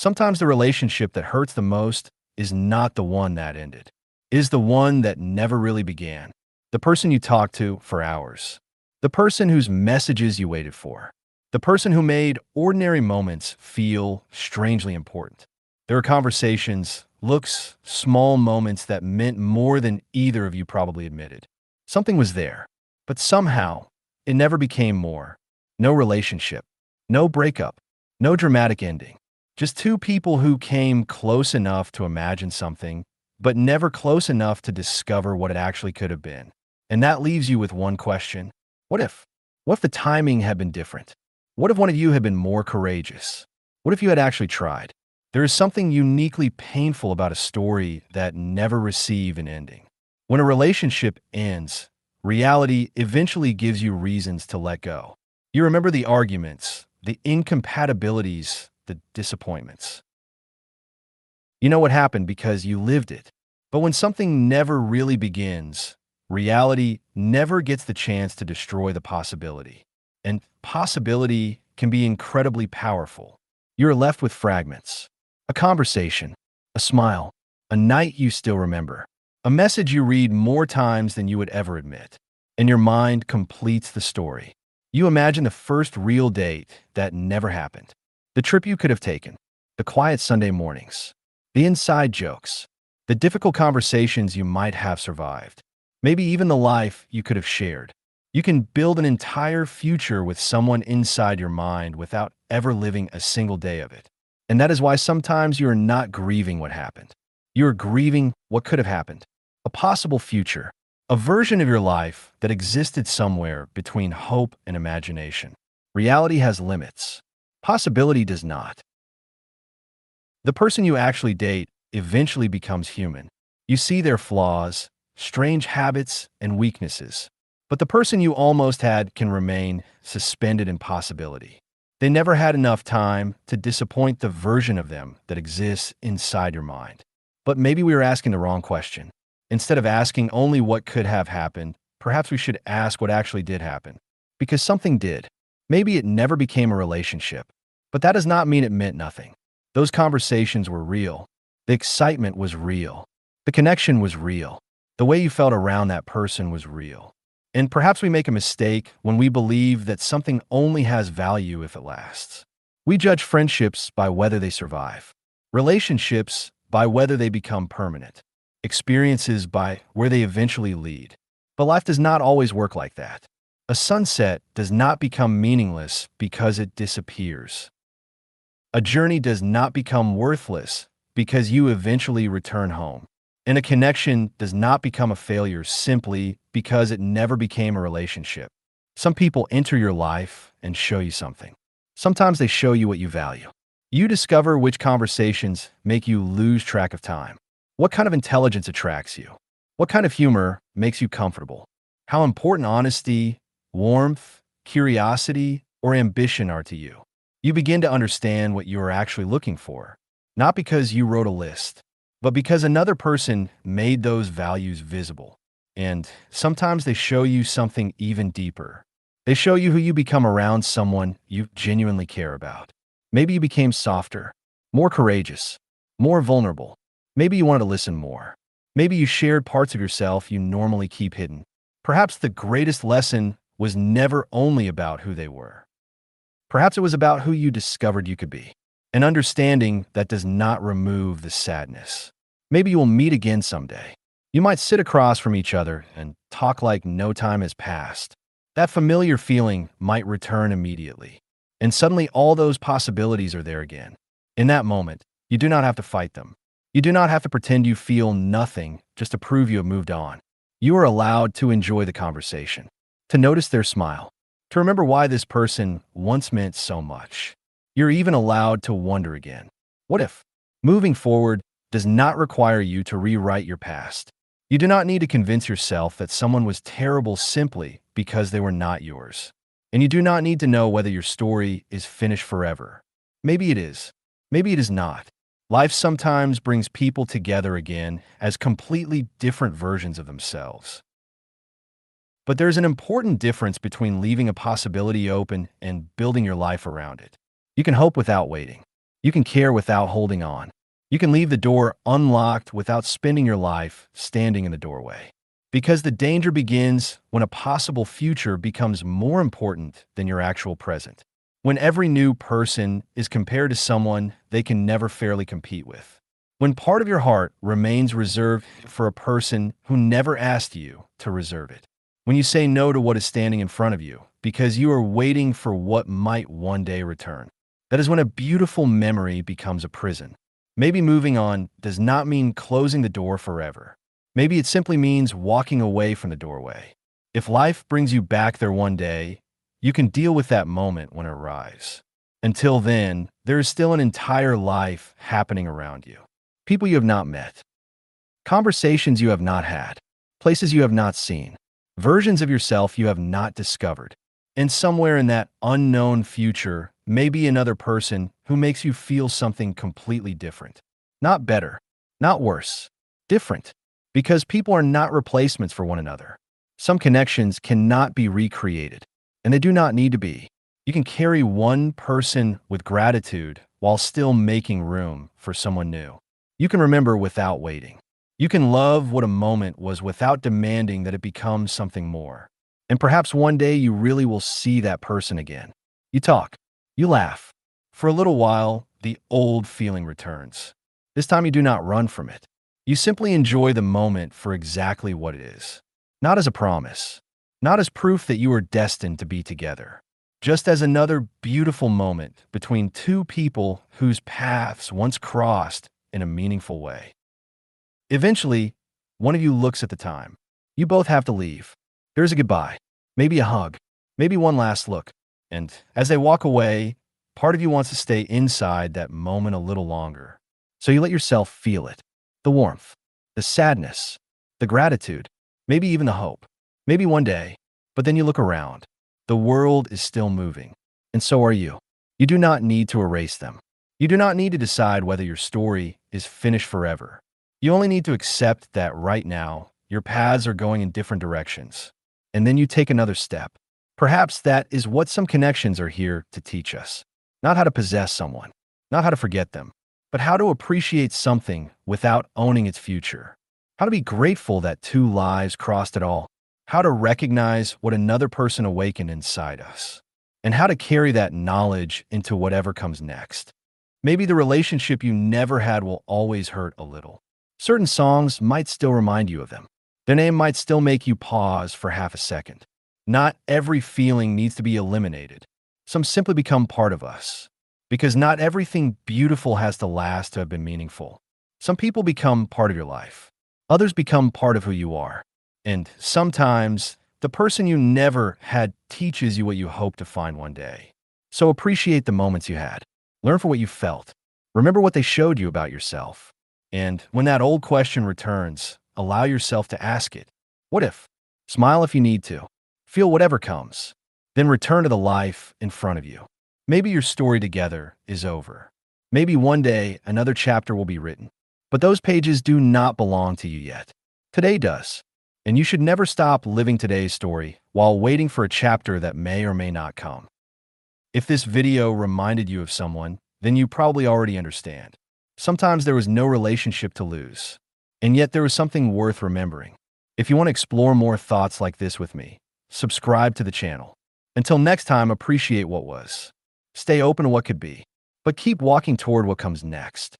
Sometimes the relationship that hurts the most is not the one that ended, it is the one that never really began. The person you talked to for hours, the person whose messages you waited for, the person who made ordinary moments feel strangely important. There were conversations, looks, small moments that meant more than either of you probably admitted. Something was there, but somehow it never became more. No relationship, no breakup, no dramatic ending. Just two people who came close enough to imagine something, but never close enough to discover what it actually could have been. And that leaves you with one question. What if? What if the timing had been different? What if one of you had been more courageous? What if you had actually tried? There is something uniquely painful about a story that never received an ending. When a relationship ends, reality eventually gives you reasons to let go. You remember the arguments, the incompatibilities, the disappointments. You know what happened because you lived it. But when something never really begins, reality never gets the chance to destroy the possibility. And possibility can be incredibly powerful. You're left with fragments. A conversation, a smile, a night you still remember, a message you read more times than you would ever admit. And your mind completes the story. You imagine the first real date that never happened, the trip you could have taken, the quiet Sunday mornings, the inside jokes, the difficult conversations you might have survived, maybe even the life you could have shared. You can build an entire future with someone inside your mind without ever living a single day of it. And that is why sometimes you are not grieving what happened. You are grieving what could have happened. A possible future, a version of your life that existed somewhere between hope and imagination. Reality has limits. Possibility does not. The person you actually date eventually becomes human. You see their flaws, strange habits, and weaknesses. But the person you almost had can remain suspended in possibility. They never had enough time to disappoint the version of them that exists inside your mind. But maybe we were asking the wrong question. Instead of asking only what could have happened, perhaps we should ask what actually did happen. Because something did. Maybe it never became a relationship. But that does not mean it meant nothing. Those conversations were real. The excitement was real. The connection was real. The way you felt around that person was real. And perhaps we make a mistake when we believe that something only has value if it lasts. We judge friendships by whether they survive, relationships by whether they become permanent, experiences by where they eventually lead. But life does not always work like that. A sunset does not become meaningless because it disappears. A journey does not become worthless because you eventually return home. And a connection does not become a failure simply because it never became a relationship. Some people enter your life and show you something. Sometimes they show you what you value. You discover which conversations make you lose track of time. What kind of intelligence attracts you? What kind of humor makes you comfortable? How important honesty, warmth, curiosity, or ambition are to you. You begin to understand what you are actually looking for, not because you wrote a list, but because another person made those values visible. And sometimes they show you something even deeper. They show you who you become around someone you genuinely care about. Maybe you became softer, more courageous, more vulnerable. Maybe you wanted to listen more. Maybe you shared parts of yourself you normally keep hidden. Perhaps the greatest lesson was never only about who they were. Perhaps it was about who you discovered you could be. An understanding that does not remove the sadness. Maybe you will meet again someday. You might sit across from each other and talk like no time has passed. That familiar feeling might return immediately. And suddenly all those possibilities are there again. In that moment, you do not have to fight them. You do not have to pretend you feel nothing just to prove you have moved on. You are allowed to enjoy the conversation, to notice their smile, to remember why this person once meant so much. You're even allowed to wonder again. What if? Moving forward does not require you to rewrite your past. You do not need to convince yourself that someone was terrible simply because they were not yours. And you do not need to know whether your story is finished forever. Maybe it is. Maybe it is not. Life sometimes brings people together again as completely different versions of themselves. But there's an important difference between leaving a possibility open and building your life around it. You can hope without waiting. You can care without holding on. You can leave the door unlocked without spending your life standing in the doorway. Because the danger begins when a possible future becomes more important than your actual present. When every new person is compared to someone they can never fairly compete with. When part of your heart remains reserved for a person who never asked you to reserve it. When you say no to what is standing in front of you because you are waiting for what might one day return. That is when a beautiful memory becomes a prison. Maybe moving on does not mean closing the door forever. Maybe it simply means walking away from the doorway. If life brings you back there one day, you can deal with that moment when it arrives. Until then, there is still an entire life happening around you. People you have not met, conversations you have not had, places you have not seen, versions of yourself you have not discovered. And somewhere in that unknown future may be another person who makes you feel something completely different. Not better, not worse, different. Because people are not replacements for one another. Some connections cannot be recreated, and they do not need to be. You can carry one person with gratitude while still making room for someone new. You can remember without waiting. You can love what a moment was without demanding that it become something more. And perhaps one day you really will see that person again. You talk. You laugh. For a little while, the old feeling returns. This time you do not run from it. You simply enjoy the moment for exactly what it is. Not as a promise. Not as proof that you are destined to be together. Just as another beautiful moment between two people whose paths once crossed in a meaningful way. Eventually, one of you looks at the time. You both have to leave. There's a goodbye. Maybe a hug. Maybe one last look. And as they walk away, part of you wants to stay inside that moment a little longer. So you let yourself feel it. The warmth, the sadness, the gratitude, maybe even the hope. Maybe one day, but then you look around. The world is still moving, and so are you. You do not need to erase them. You do not need to decide whether your story is finished forever. You only need to accept that right now, your paths are going in different directions. And then you take another step. Perhaps that is what some connections are here to teach us. Not how to possess someone, not how to forget them, but how to appreciate something without owning its future. How to be grateful that two lives crossed it all. How to recognize what another person awakened inside us. And how to carry that knowledge into whatever comes next. Maybe the relationship you never had will always hurt a little. Certain songs might still remind you of them. Their name might still make you pause for half a second. Not every feeling needs to be eliminated. Some simply become part of us. Because not everything beautiful has to last to have been meaningful. Some people become part of your life. Others become part of who you are. And sometimes, the person you never had teaches you what you hope to find one day. So appreciate the moments you had. Learn from what you felt. Remember what they showed you about yourself. And when that old question returns, allow yourself to ask it. What if? Smile if you need to. Feel whatever comes. Then return to the life in front of you. Maybe your story together is over. Maybe one day another chapter will be written. But those pages do not belong to you yet. Today does. And you should never stop living today's story while waiting for a chapter that may or may not come. If this video reminded you of someone, then you probably already understand. Sometimes there was no relationship to lose, and yet there was something worth remembering. If you want to explore more thoughts like this with me, subscribe to the channel. Until next time, appreciate what was. Stay open to what could be, but keep walking toward what comes next.